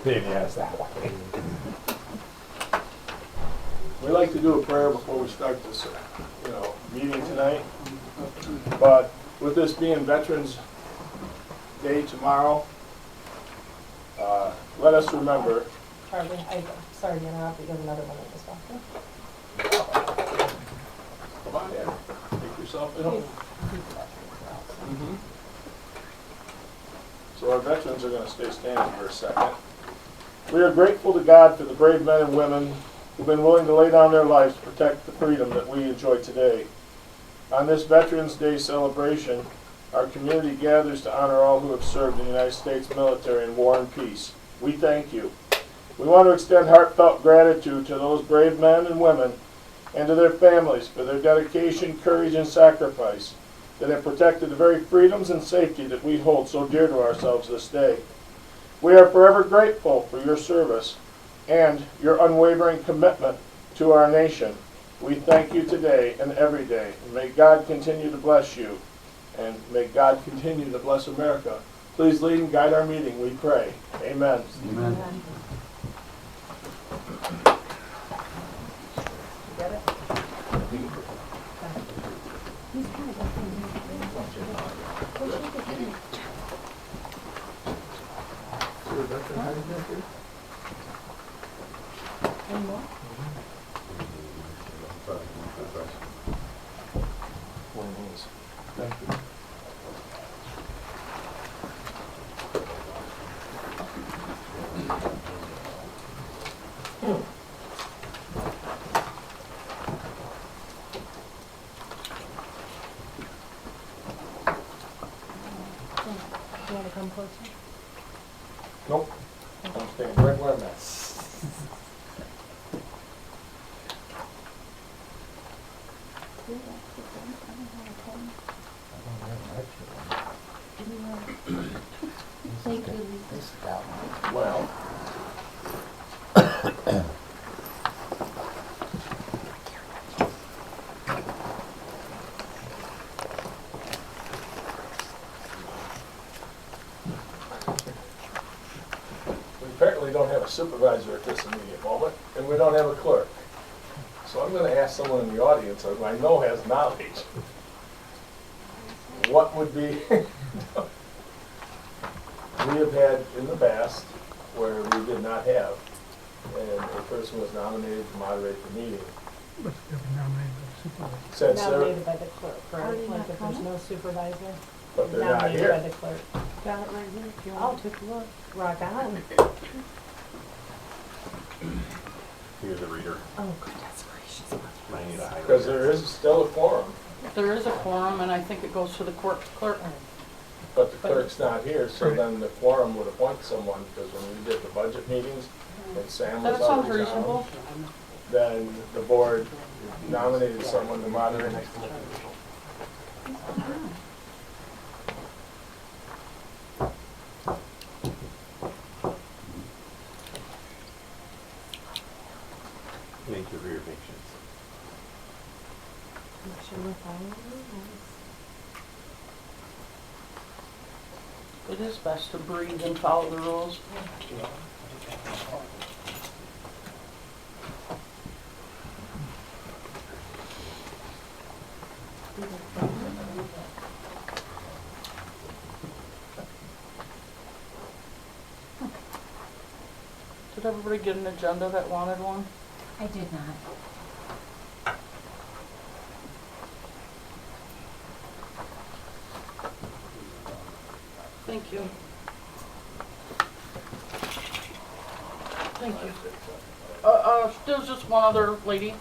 Maybe ask that one. We like to do a prayer before we start this, meeting tonight. But with this being Veterans Day tomorrow, let us remember. Charlie, sorry to interrupt, but you have another one as well. Come on in. Make yourself at home. So our veterans are going to stay standing for a second. We are grateful to God for the brave men and women who've been willing to lay down their lives to protect the freedom that we enjoy today. On this Veterans Day celebration, our community gathers to honor all who have served in the United States military in war and peace. We thank you. We want to extend heartfelt gratitude to those brave men and women and to their families for their dedication, courage, and sacrifice that have protected the very freedoms and safety that we hold so dear to ourselves this day. We are forever grateful for your service and your unwavering commitment to our nation. We thank you today and every day. And may God continue to bless you, and may God continue to bless America. Please lead and guide our meeting, we pray. Amen. Amen. Get it? Any more? Thank you. You want to come closer? Nope. I'm staying right where I'm at. Well, we apparently don't have a supervisor at this immediate moment, and we don't have a clerk. So I'm going to ask someone in the audience who I know has knowledge. What would be, we have had in the past where we did not have, and a person was nominated to moderate the meeting. Said Sarah, Nominated by the clerk, correct? Like if there's no supervisor? but they're not Nominated by here. the clerk. Got it right here if you I'll want. take a look. Rock on. Here's a reader. Oh, goodness gracious. I need a highlighter. Because there is still a quorum, There is a quorum, and I think it goes to the clerk. but the clerk's not here, so then the quorum would appoint someone, because when we did the budget meetings, and Sam was That sounds always reasonable. on, then the board nominated someone to moderate. Thank you for your patience. Make sure we're following the rules. It is best to breathe and follow the rules. Did everybody get an agenda that wanted one? I did not. Thank you. Thank you. There's just one other lady,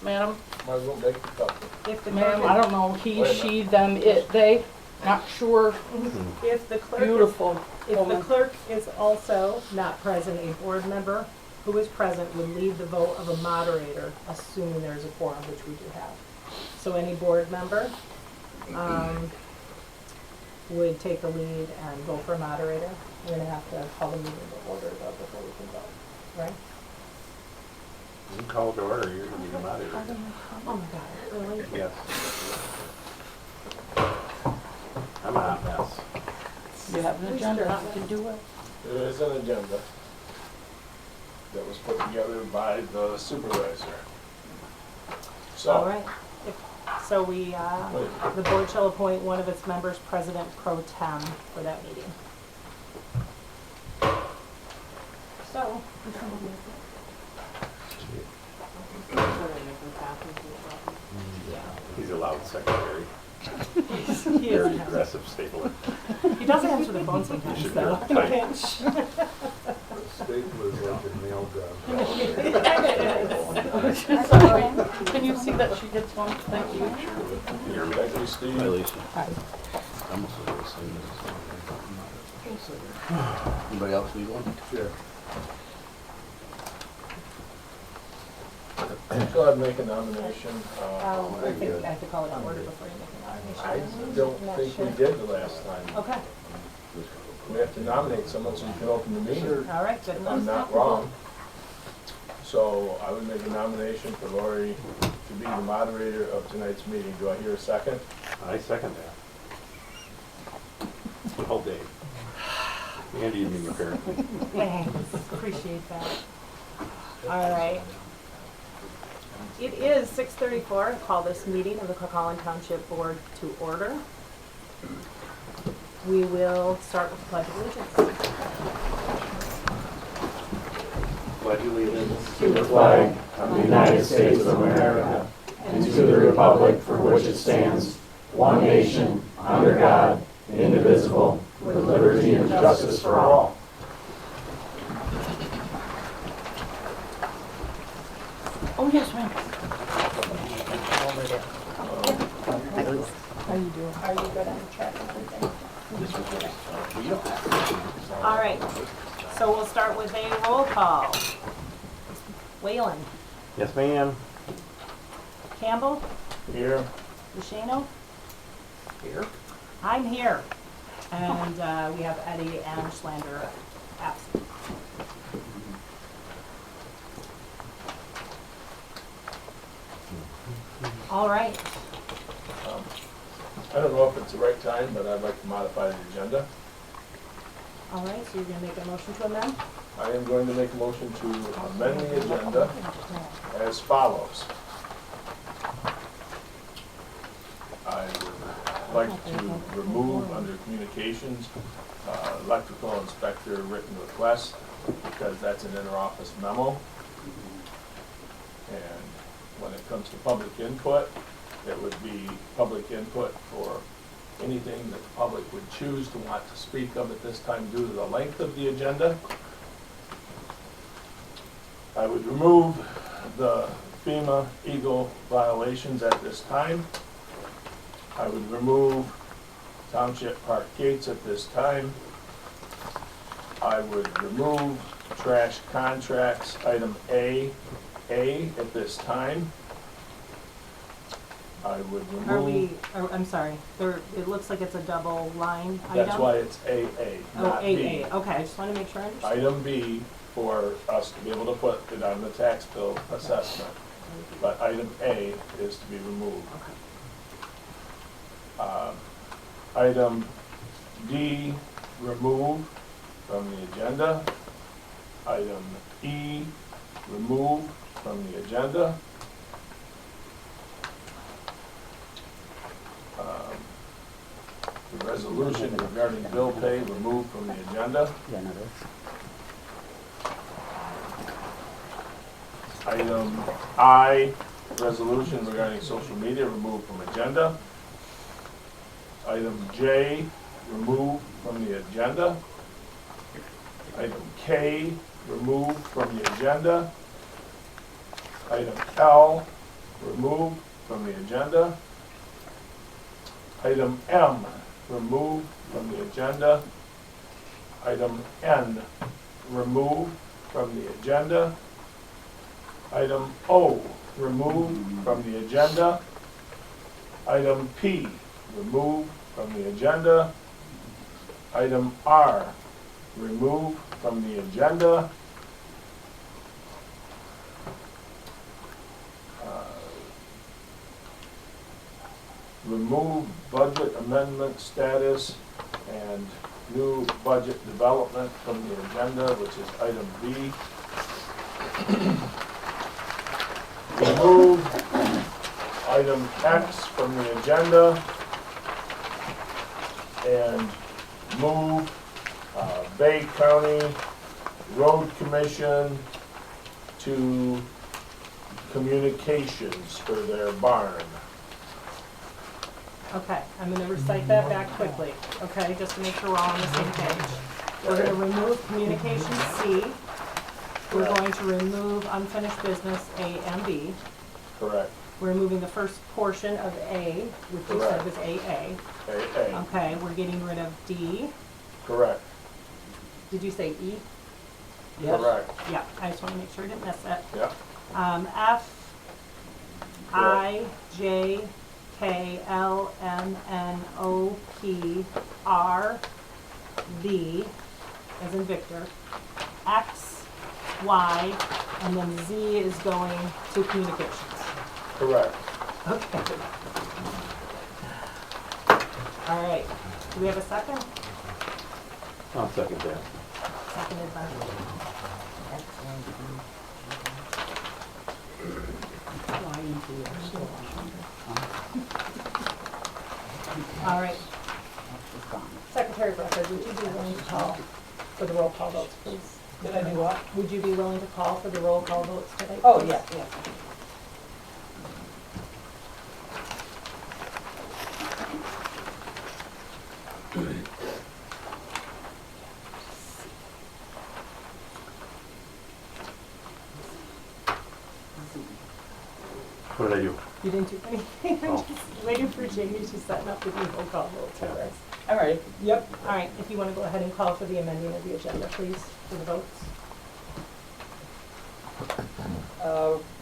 madam. Might as well make the copy. If the Ma'am, I clerk, don't know, he, Wait a she, them, it, they, not sure. if the clerk is Beautiful If the woman. clerk is also not present, a board member who is present would lead the vote of a moderator, assuming there's a quorum, which we do have. So any board member would take the lead and vote for a moderator. We're gonna have to call the meeting to order though before we can vote, right? You can call to order, you're gonna be the moderator. Oh my God, really? Yes. I'm a hot mess. You have an agenda, you can do it. There is an agenda. that was put together by the supervisor. All So, right. So we, the board shall appoint one of its members president pro tem for that meeting. So, He's a loud secretary, he very is, aggressive stapler. he does answer the phone sometimes, should though. be type. Stapler's like a nail gun. Sorry. Can you see that she gets one? Thank you. thank you, Steve. Anybody else need one? Yeah. Go ahead and make a nomination. I think I have to call it in order before you make a I nomination. don't Not think we sure. did the last time. Okay, We have to nominate someone so you can open the meeting. all right, good If enough. I'm not wrong. So I would make a nomination for Lori to be the moderator of tonight's meeting. Do I hear a second? I second that. The whole day. And evening apparently. Thanks, appreciate that. All right. It is 6:34. Call this meeting of the Clallam Township Board to order. We will start with the Pledge of Allegiance. Pledge allegiance to the flag of the United States of America and to the republic for which it stands, one nation, under God, indivisible, with liberty and justice for all. Oh, yes, ma'am. How you doing? Are you good on track and everything? All right, so we'll start with a roll call. Whalen, Yes, ma'am. Campbell, Here. Luciano, Here. I'm here. And we have Eddie and Schlander absent. All right, I don't know if it's the right time, but I'd like to modify the agenda. all right, so you're gonna make a motion to amend? I am going to make a motion to amend the agenda as follows. I would like to remove under communications, electrical inspector written request, because that's an interoffice memo. And when it comes to public input, it would be public input for anything that the public would choose to want to speak of at this time due to the length of the agenda. I would remove the FEMA Eagle violations at this time. I would remove Township Park gates at this time. I would remove trash contracts, item A at this time. I would Are we, remove, I'm sorry, there, it looks like it's a double line item? that's why it's AA, Oh, not B. AA, okay, I just wanna make sure I understand. Item B for us to be able to put it on the tax bill assessment, but item A is to be removed. Item D, remove from the agenda. Item E, remove from the agenda. The resolution regarding bill pay, removed from the agenda. Item I, resolution regarding social media, removed from agenda. Item J, removed from the agenda. Item K, removed from the agenda. Item L, removed from the agenda. Item M, removed from the agenda. Item N, removed from the agenda. Item O, removed from the agenda. Item P, removed from the agenda. Item R, removed from the agenda. Remove budget amendment status and new budget development from the agenda, which is item B. Remove item X from the agenda and move Bay County Road Commission to communications for their barn. Okay, I'm gonna recite that back quickly, okay, just to make sure we're all on the same page. We're gonna remove communication C. We're going to remove unfinished business A and B. Correct. We're removing the first portion of A, which we said was AA. AA. Okay, we're getting rid of D. Correct. Did you say E? Correct. Yeah, I just wanna make sure I didn't miss it. Yep. F, I, J, K, L, M, N, O, P, R, V, as in Victor, X, Y, and then Z is going to communications. Correct. Okay. All right, do we have a second? I'll second that. Seconded by. All right. Secretary Bradford, would you be willing to call for the roll call votes, please? Did I do what? Would you be willing to call for the roll call votes today? Oh, please? yeah, yeah. What did I do? You didn't do anything? I'm Oh. just waiting for Jamie. She's setting up the roll call votes. All right. I'm ready. Yep. All right, if you want to go ahead and call for the amending of the agenda, please, for the votes.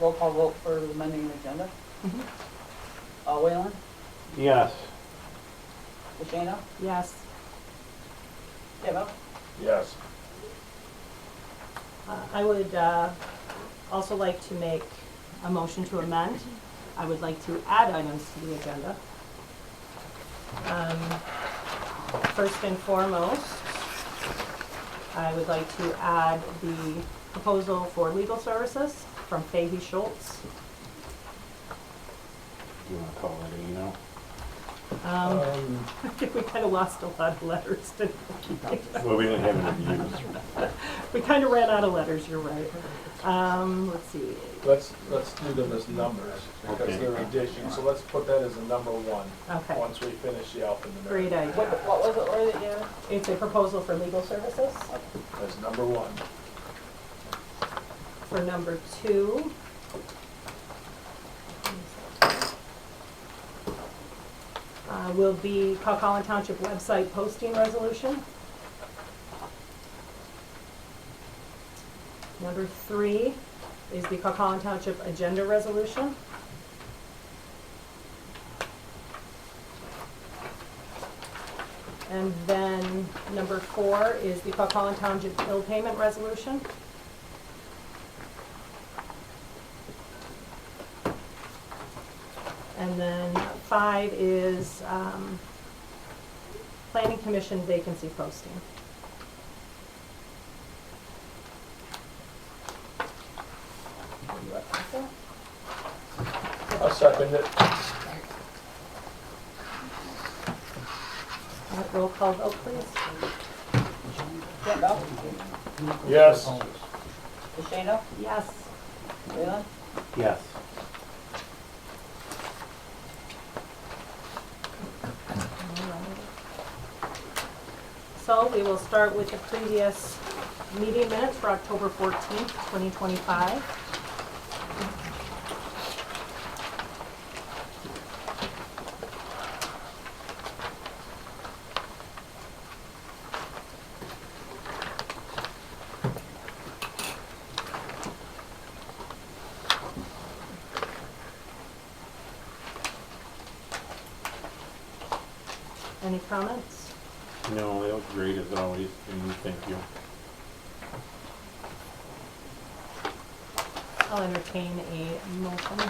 Roll call vote for amending the agenda. Mhm. Whalen, Yes. DeShano, Yes. Kidmo, Yes. I would also like to make a motion to amend. I would like to add items to the agenda. First and foremost, I would like to add the proposal for legal services from Fahey Schultz. You wanna call it a, you know? I think we kind of lost a lot of letters, didn't we? Well, we didn't have any reviews. We kind of ran out of letters, you're right. Let's see. Let's do them as numbers, because Okay. they're additions, so let's put that as a number one, Okay, once we finish the alphanumeric. great idea. what was it, Lori, that you? It's a proposal for legal services. As number one. For number 2, will be Caucalan Township website posting resolution. Number 3 is the Caucalan Township agenda resolution. And then number 4 is the Caucalan Township bill payment resolution. And then 5 is Planning Commission vacancy posting. I'll second it. Roll call vote, please. Kidmo, Yes. DeShano, Yes. Whalen, Yes. So we will start with the previous meeting minutes for October 14th, 2025. Any comments? No, that was great as always, and thank you. I'll entertain a motion to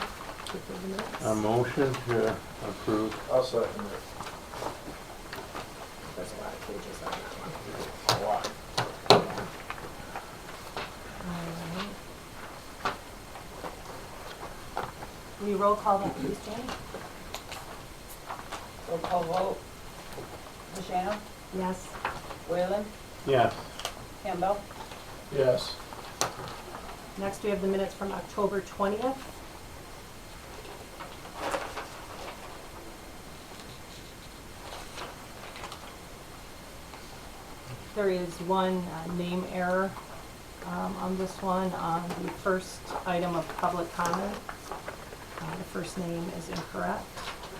approve the minutes. A motion to approve. I'll second it. There's a lot of pages on that one. A lot. Alright. Will you roll call that, please, Jamie? Roll call vote. DeShano, Yes. Whalen, Yes. Campbell, Yes. Next, we have the minutes from October 20th. There is one name error on this one, on the first item of public comment. The first name is incorrect.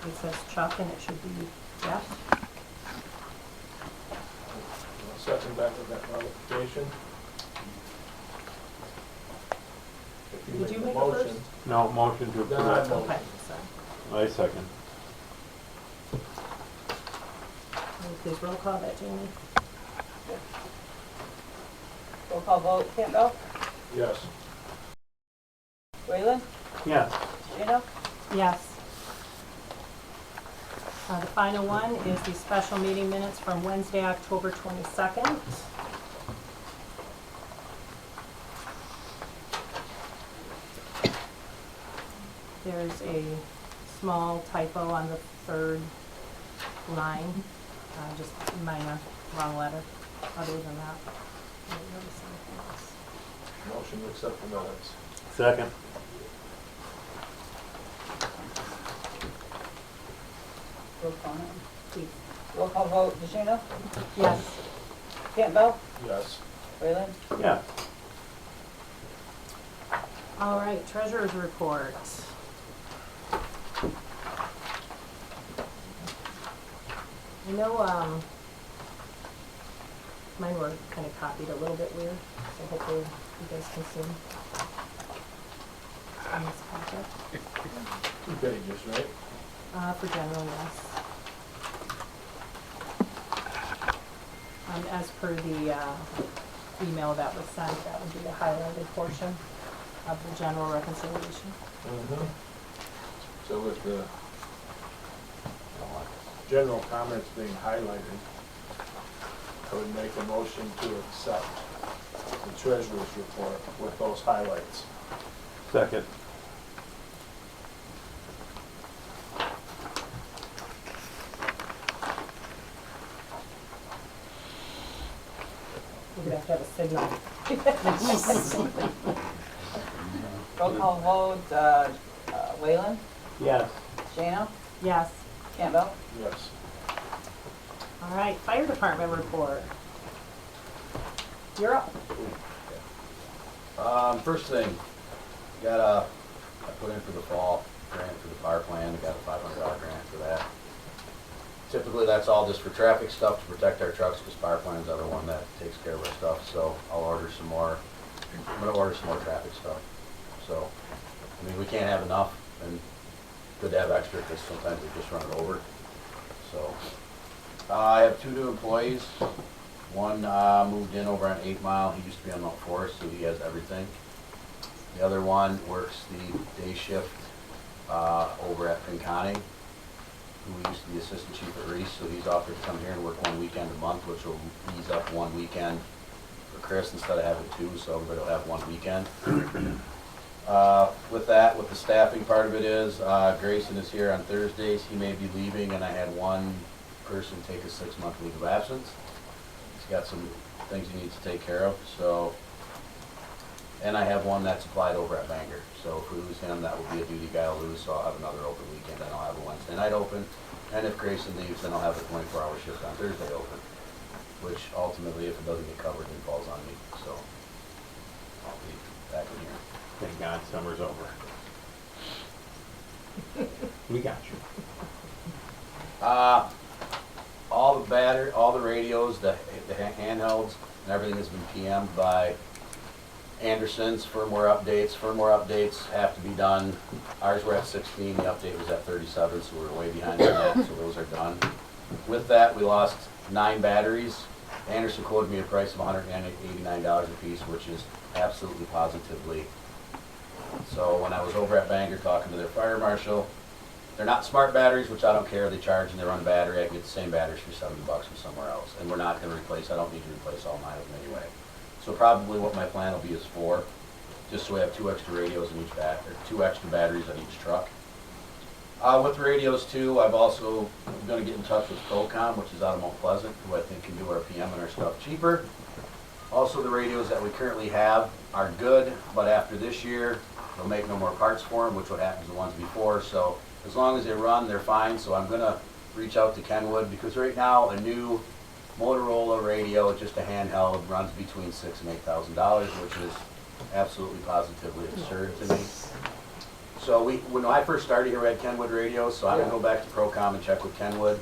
It says Chuck and it should be Jeff. I'll second back with that modification. If Did you the make a motion, first? No, motion to Then I approve. motion. Okay, so, I second. will you please roll call that, Jamie? roll call vote. Campbell, Yes. Whalen, Yes. DeShano, Yes. The final one is the special meeting minutes from Wednesday, October 22nd. There's a small typo on the third line, just minor, wrong letter. Other than that, I don't notice anything else. Motion to accept the minutes. Second. roll call now. Please. Roll call vote. DeShano, Yes. Campbell, Yes. Whalen, Yes. All right, treasurer's report. I know, mine were kind of copied a little bit weird, so hopefully you guys can see. On this packet. 2 pages, right? For general, yes. As per the email that was sent, that would be the highlighted portion of the general reconciliation. So with the general comments being highlighted, I would make a motion to accept the treasurer's report with those highlights. Second. We're gonna have to have a signal. roll call vote. Whalen, Yes. DeShano, Yes. Campbell, Yes. All right, fire department report. You're up. First thing, I put in for the fall grant for the fire plan. I got a $500 grant for that. Typically, that's all just for traffic stuff to protect our trucks, because fire plan's the other one that takes care of our stuff. So I'll order some more. I'm gonna order some more traffic stuff. So, I mean, we can't have enough, and good to have extra, because sometimes they just run it over. So, I have 2 new employees. One moved in over on 8 Mile. He used to be on Mount Forest, so he has everything. The other one works the day shift over at Pinconning, who used to be assistant chief at Reese, so he's offered to come here and work 1 weekend a month, which will ease up 1 weekend for Chris instead of having 2, so everybody will have 1 weekend. With that, what the staffing part of it is, Grayson is here on Thursdays. He may be leaving, and I had one person take a 6-month leave of absence. He's got some things he needs to take care of, so. And I have one that's applied over at Bangor, so if we lose him, that will be a duty guy I'll lose, so I'll have another open weekend, and I'll have a Wednesday night open. And if Grayson leaves, then I'll have a 24-hour shift on Thursday open, which ultimately, if it doesn't get covered, then falls on me, so I'll be back in here. Thank God summer's over. We got you. All the radios, the handhelds, and everything has been PM'd by Anderson's firmware updates. Firmware updates have to be done. Ours were at 16, the update was at 37, so we're way behind on that, so those are done. With that, we lost 9 batteries. Anderson quoted me a price of $189 a piece, which is absolutely positively. So when I was over at Bangor talking to their fire marshal, they're not smart batteries, which I don't care. They charge and they run battery. I can get the same batteries for $70 from somewhere else. And we're not going to replace, I don't need to replace all 9 of them anyway. So probably what my plan will be is 4. just so we have 2 extra radios in each or 2 extra batteries on each truck. With radios too, I've also going to get in touch with Procom, which is out of Mount Pleasant, who I think can do our PM and our stuff cheaper. Also, the radios that we currently have are good, but after this year, they'll make no more parts for them, which what happened to the ones before. So as long as they run, they're fine. So I'm going to reach out to Kenwood, because right now a new Motorola radio, just a handheld, runs between $6,000 and $8,000, which is absolutely positively absurd to me. So when I first started here, we had Kenwood radios, so I'm going to go back to Procom and check with Kenwood.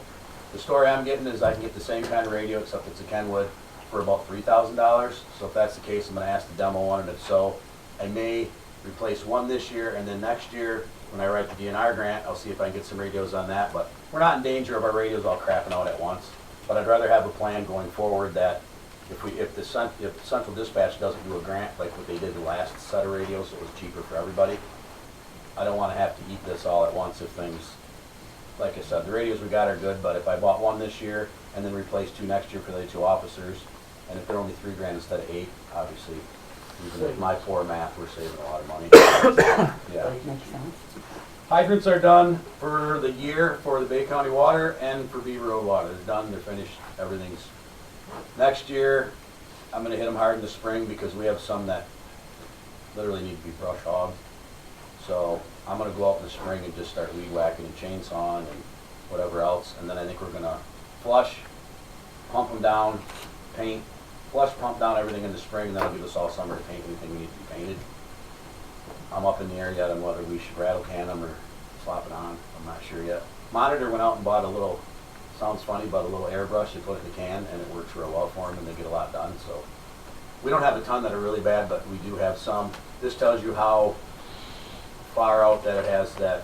The story I'm getting is I can get the same kind of radio, except it's a Kenwood, for about $3,000. So if that's the case, I'm going to ask to demo one, and if so, I may replace one this year, and then next year, when I write the DNR grant, I'll see if I can get some radios on that. But we're not in danger of our radios all crapping out at once. But I'd rather have a plan going forward that if Central Dispatch doesn't do a grant like what they did the last set of radios, so it was cheaper for everybody, I don't want to have to eat this all at once if things, like I said, the radios we got are good, but if I bought one this year and then replaced 2 next year for the 2 officers, and if they're only $3,000 instead of 8, obviously, even with my poor math, we're saving a lot of money. Yeah. Makes sense. Hydrants are done for the year for the Bay County Water and for Beaver Road Water. They're done, they're finished, everything's. Next year, I'm going to hit them hard in the spring because we have some that literally need to be brush hogged. So I'm going to go out in the spring and just start weed whacking and chainsawing and whatever else. And then I think we're going to flush, pump them down, paint, flush, pump down everything in the spring, and that'll give us all summer to paint anything we need to be painted. I'm up in the air yet on whether we should rattle can them or slap it on. I'm not sure yet. Monitor went out and bought a little, sounds funny, but a little airbrush. They put it in the can, and it works real well for them, and they get a lot done. So we don't have a ton that are really bad, but we do have some. This tells you how far out that it has that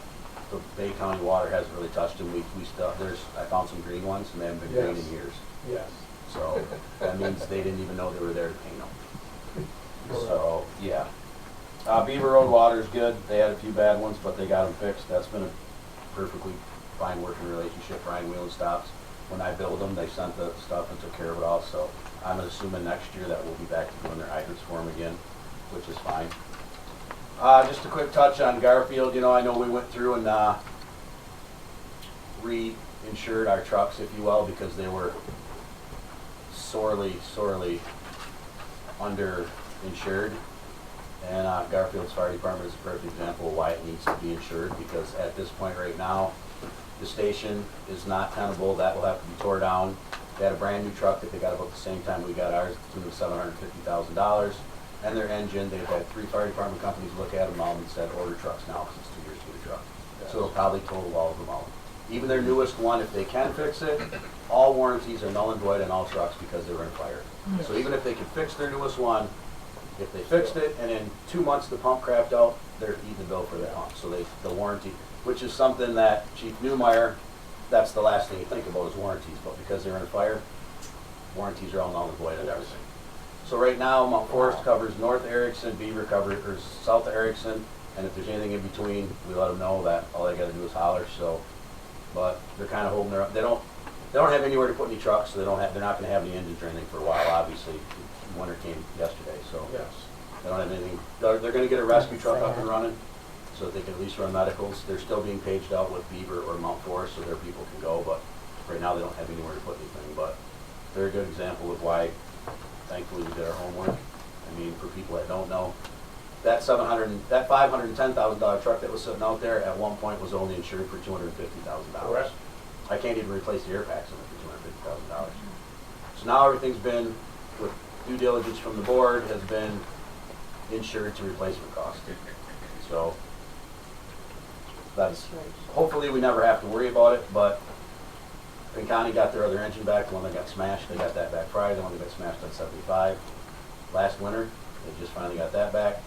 the Bay County Water hasn't really touched them. We still, I found some green ones, and they haven't been green in years. Yes. So that means they didn't even know they were there to paint them. So, yeah. Beaver Road Water's good. They had a few bad ones, but they got them fixed. That's been a perfectly fine working relationship. Ryan Wheel and Stops. When I build them, they sent the stuff and took care of it all. So I'm assuming next year that we'll be back to doing their hydrants for them again, which is fine. Just a quick touch on Garfield. You know, I know we went through and re-insured our trucks, if you will, because they were sorely underinsured. And Garfield's Fire Department is a perfect example of why it needs to be insured, because at this point right now, the station is not tenable. That will have to be tore down. They had a brand new truck that they got about the same time we got ours, to the tune of $750,000. And their engine, they've had 3 fire department companies look at them all and said, order trucks now, because it's 2 years to get a truck. So it'll probably total all of them out. Even their newest one, if they can fix it, all warranties are null and void on all trucks because they were in fire. So even if they could fix their newest one, if they fixed it and in 2 months the pump crapped out, they're eating the bill for that pump. So the warranty, which is something that Chief Newmeyer, that's the last thing you think about is warranties. But because they're in a fire, warranties are all null and void on everything. So right now, Mount Forest covers North Erickson, Beaver covers South Erickson, and if there's anything in between, we let them know that all they got to do is holler. So, but they're kind of holding their, they don't have anywhere to put any trucks, so they're not going to have any engines or anything for a while. Obviously, winter came yesterday, so Yes. they don't have anything. They're going to get a rescue truck up and running, so that they can at least run medicals. They're still being paged out with Beaver or Mount Forest, so their people can go. But right now, they don't have anywhere to put anything. But they're a good example of why. Thankfully, we did our homework. I mean, for people that don't know, that $510,000 truck that was sitting out there at one point was only insured for $250,000. Correct. I can't even replace the air packs in it for $250,000. So now everything's been, with due diligence from the board, has been insured to replacement cost. So that's, hopefully we never have to worry about it, but Pinconning got their other engine back, the one that got smashed, they got that back Friday, the one that got smashed on 75 last winter, they just finally got that back.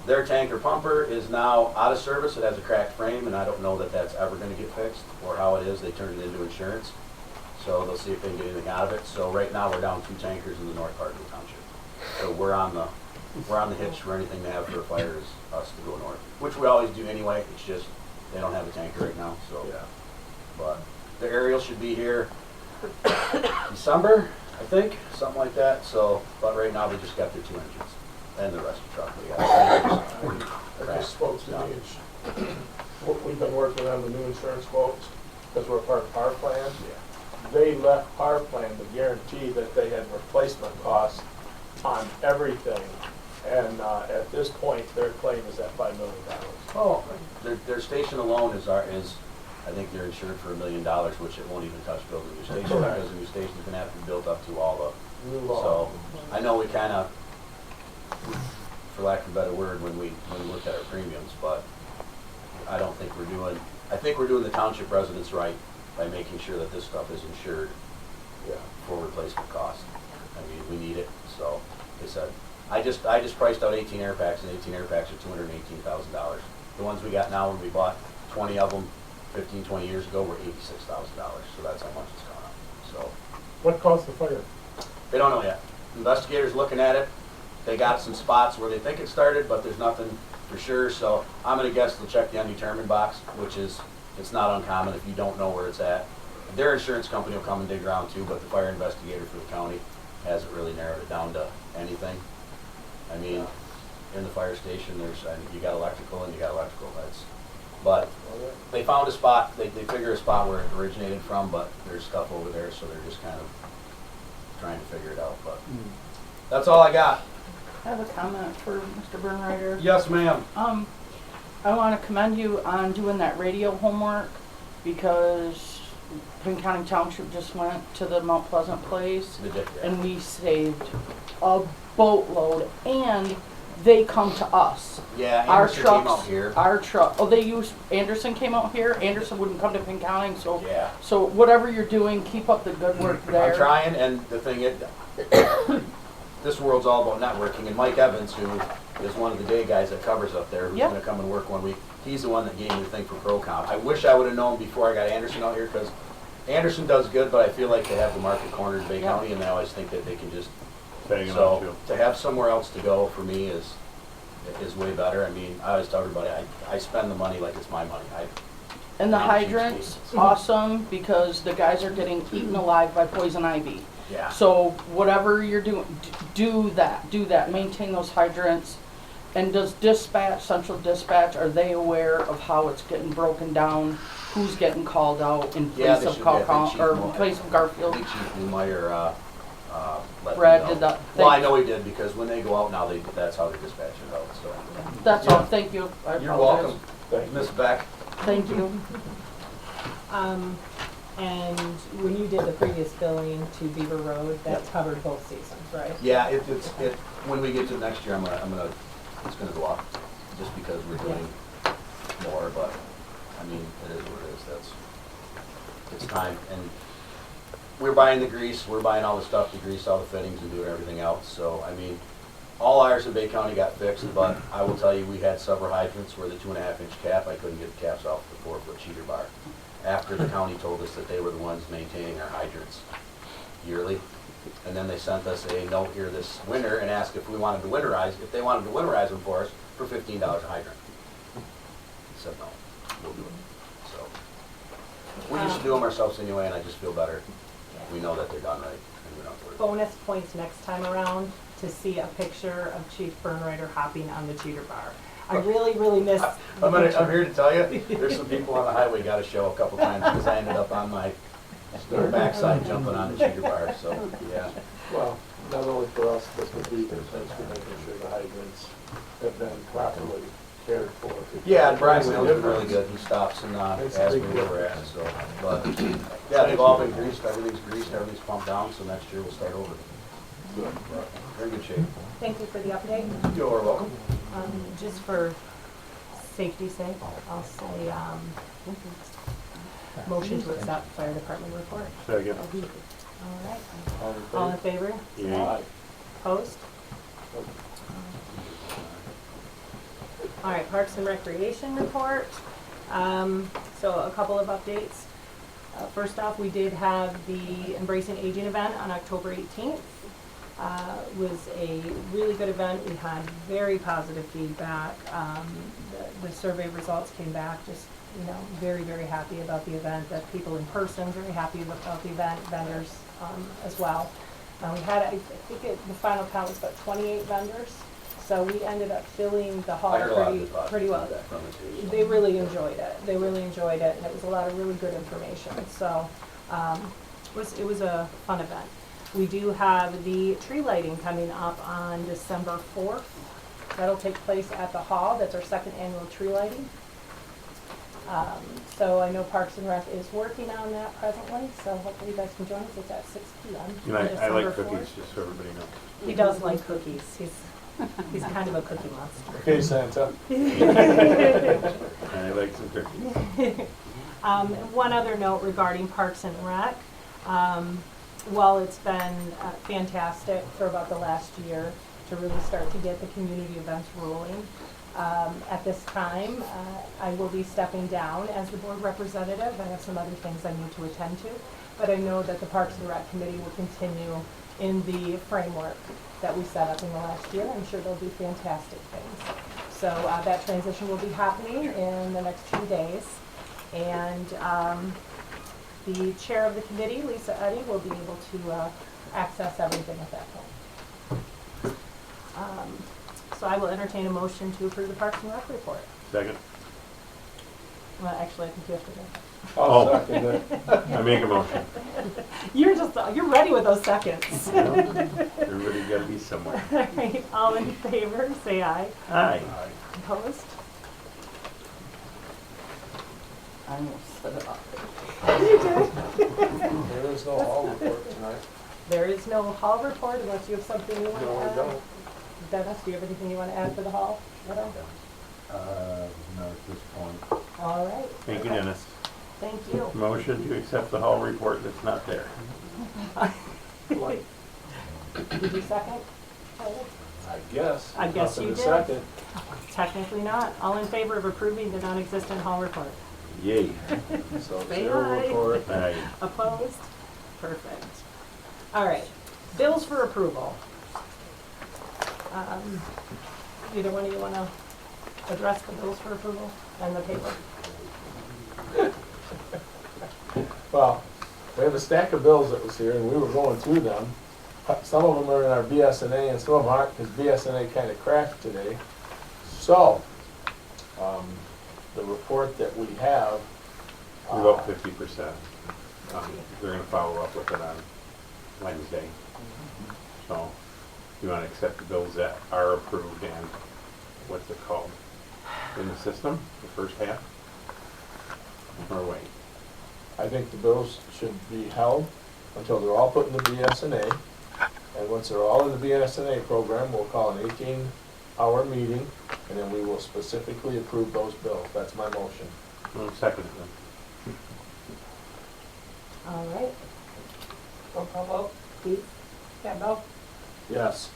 Their tanker pumper is now out of service, it has a cracked frame, and I don't know that that's ever going to get fixed, or how it is, they turned it into insurance. So they'll see if they can get anything out of it. So right now we're down 2 tankers in the north part of the township. So we're on the hitch for anything they have for a fire is us to go north, which we always do anyway, it's just they don't have a tanker right now, so. Yeah. But the aerial should be here December, I think, something like that. So, but right now they just got their 2 engines. and the rest of the truck. We got I crap. just spoke to we've been working on the new insurance quotes, because we're a part of Power Plan. They left Power Plan to guarantee that they had replacement costs on everything. And at this point, their claim is at $5 million. Oh, their station alone is I think they're insured for $1 million, which it won't even touch building a new station, Correct. because the new station's gonna have to be built up to all New the, law. so, I know we kinda, for lack of a better word, when we looked at our premiums, but I don't think I think we're doing the township residents right by making sure that this stuff is insured Yeah. for replacement cost. I mean, we need it, so, like I said, I just priced out 18 air packs, and 18 air packs are $218,000. The ones we got now, when we bought 20 of them 15, 20 years ago, were $86,000, so that's how much it's gone up. So, What caused the fire? they don't know yet. Investigators looking at it, they got some spots where they think it started, but there's nothing for sure, so I'm gonna guess they'll check the undetermined box, which is, it's not uncommon if you don't know where it's at. Their insurance company will come and dig around too, but the fire investigator for the county hasn't really narrowed it down to anything. I mean, in the fire station, you got electrical and you got electrical lights. But they found a spot, they figure a spot where it originated from, but there's stuff over there, so they're just kind of trying to figure it out, but that's all I got. I have a comment for Mr. Bernreiter. Yes, ma'am. I want to commend you on doing that radio homework, because Pinconning Township just went to the Mount Pleasant place and we saved a boatload, and they come to us. Yeah, Our Anderson came trucks, out here. Anderson came out here. Anderson wouldn't come to Pinconning, so Yeah. so whatever you're doing, keep up the good work there. I'm trying, and the thing is, this world's all about networking, and Mike Evans, who is one of the day guys that covers up there, who's Yep. gonna come and work 1 week, he's the one that gave me the thing for ProCom. I wish I would've known before I got Anderson out here, because Anderson does good, but I feel like they have the market cornered in Bay Yep. County, and they always think that they can just, Hanging on so, to. to have somewhere else to go for me is way better. I mean, I always tell everybody, I spend the money like it's my money. And the I'm a cheap hydrants, skate. awesome, because the guys are getting eaten alive by poison ivy. Yeah. So whatever you're doing, do that, maintain those hydrants. And does dispatch, central dispatch, are they aware of how it's getting broken down? Who's getting called out in Yeah, place they of should be. I think Calcon, Chief or Mo- in place of I Garfield? think Chief Newmeyer, let me Brad know. did that. Well, I know he did, because when they go out now, that's how they dispatch it out, so. That's all, thank you. I You're apologize. welcome, Thank you. Miss Beck. Thank you. And when you did the previous billing to Beaver Road, that covered both seasons, right? Yeah, when we get to next year, it's gonna go up, just because we're doing more, but, I mean, it is what it is, it's time, and we're buying the grease, we're buying all the stuff to grease all the fittings and doing everything else, so, I mean, all ours in Bay County got fixed, but I will tell you, we had several hydrants where the 2.5-inch cap, I couldn't get the caps off the 4-foot cheater bar. After the county told us that they were the ones maintaining our hydrants yearly, and then they sent us a note here this winter and asked if they wanted to winterize them for us for $15 a hydrant. I said, no, we'll do it. So, we used to do them ourselves anyway, and I just feel better. We know that they're done right, and we don't have to worry about it. Bonus points next time around to see a picture of Chief Bernreiter hopping on the cheater bar. I really, really miss the I'm picture. here to tell you, there's some people on the highway got a show a couple times, because I ended up on my backside jumping on the cheater bar, so, yeah. Well, not only for us, but for Beaver, thanks for making sure the hydrants have been properly cared for. Yeah, and Brian Wheel's been really good. He stops and asks me where we're at, so, but, yeah, they've all been greased, everything's pumped down, so next year we'll start over. Good. Very good shape. Thank you for the update. You're welcome. Just for safety's sake, I'll say, motion to accept fire department report. Second. All right. All in favor? Yeah. Opposed? All right, Parks and Recreation report. So a couple of updates. First off, we did have the Embracing Aging event on October 18th. Was a really good event. We had very positive feedback. The survey results came back just, very, very happy about the event. That people in person, very happy about the event, vendors as well. We had, I think the final count was about 28 vendors. So we ended up filling the hall I heard a lot of pretty, good positive pretty well. feedback from it too. so. They really enjoyed it. They really enjoyed it, and it was a lot of really good information. So it was a fun event. We do have the tree lighting coming up on December 4th. That'll take place at the hall. That's our second annual tree lighting. So I know Parks and Rec is working on that presently, so hopefully you guys can join us. It's at 6 p.m. You know, on I December like 4th. cookies, just so everybody knows. He does like cookies. He's kind of a cookie monster. Okay, Santa. I like some cookies. One other note regarding Parks and Rec. While it's been fantastic for about the last year to really start to get the community events rolling, at this time, I will be stepping down as the board representative. I have some other things I need to attend to, but I know that the Parks and Rec Committee will continue in the framework that we set up in the last year. I'm sure they'll do fantastic things. So that transition will be happening in the next 2 days. And the chair of the committee, Lisa Eddy, will be able to access everything at that point. So I will entertain a motion to approve the Parks and Rec report. Second. Well, actually, I think you have to do it. I'll second it. I make a motion. You're ready with those seconds. Everybody gotta be somewhere. All right, all in favor, say aye. Aye. Opposed? I almost set it off. There is no hall report tonight. There is no hall report unless you have something you want to No, I add. don't. Dennis, do you have anything you want to add for the hall? at all? No, at this point. All right, Thank you, Dennis. thank you. Motion to accept the hall report that's not there. Did you second? I guess. I guess you Nothing to did. second. Technically not. All in favor of approving the non-existent hall report? Yay. So Say zero aye. report. Aye. Opposed? Perfect. All right, bills for approval. Either one of you want to address the bills for approval and the paper? Well, we have a stack of bills that was here, and we were going through them. Some of them are in our BSNA, and some of them aren't, because BSNA kind of crashed today. So, the report that we have. We're about 50%. They're gonna follow up with it on Wednesday. So, you wanna accept the bills that are approved and, what's it called, in the system, the first half? Or wait? I think the bills should be held until they're all put in the BSNA. And once they're all in the BSNA program, we'll call an 18-hour meeting, and then we will specifically approve those bills. That's my motion. Well, second it then. All right. Roll call vote. Keith? Campbell? Yes.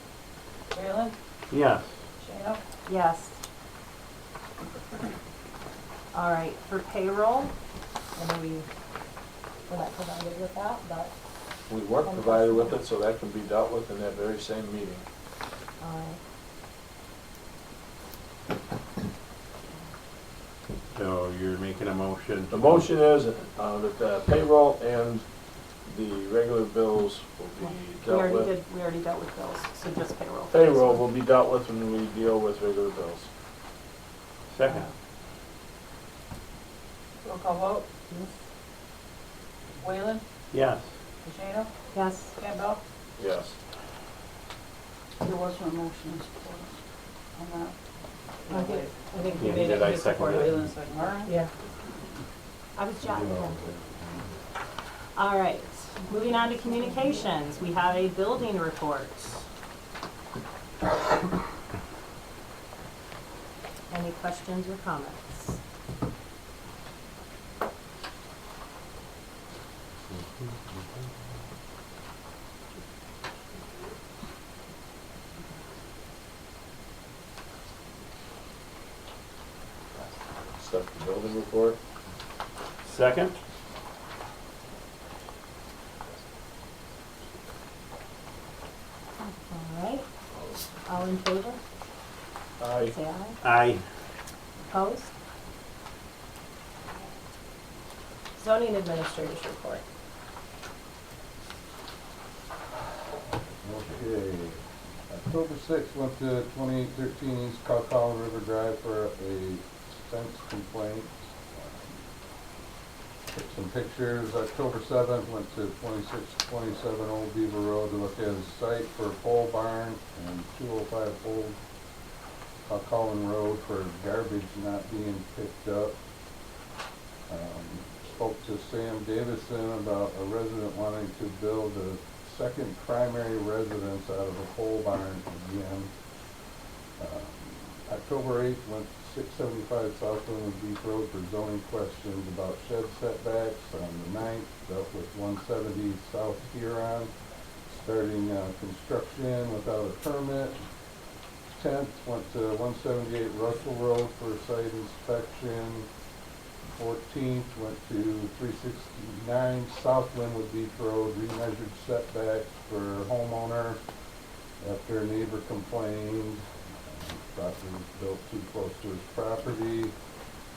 Raylan? Yes. Shana? Yes. All right, for payroll, I know we're not provided with that, but, We weren't provided with it, so that can be dealt with in that very same meeting. all right. So you're making a motion? The motion is that the payroll and the regular bills will be dealt with. We already dealt with bills, so just payroll. Payroll will be dealt with when we deal with regular bills. Second. Roll call vote. Whalen? Yes. Shana? Yes. Campbell? Yes. There was no motion and support on that. I think you Yeah, made did it. I you second supported it? Whalen second. All right. Yeah. I was jotting it down. All right, moving on to communications, we have a building report. Any questions or comments? Accept the building report. Second? All right, all in favor, Aye. say aye. Aye. Opposed? Zoning administrators report. Okay. October 6th, went to 2813 East Colin River Drive for a fence complaint. Took some pictures. October 7th, went to 2627 Old Beaver Road to look at a site for a pole barn, and 205 Old Colin Road for garbage not being picked up. Spoke to Sam Davison about a resident wanting to build a second primary residence out of a pole barn again. October 8th, went to 675 South Winwood Beach Road for zoning questions about shed setbacks. On the 9th, dealt with 170 South Huron, starting construction without a permit. 10th, went to 178 Russell Road for a site inspection. 14th, went to 369 South Winwood Beach Road, remeasured setbacks for homeowner after a neighbor complained. Property was built too close to his property.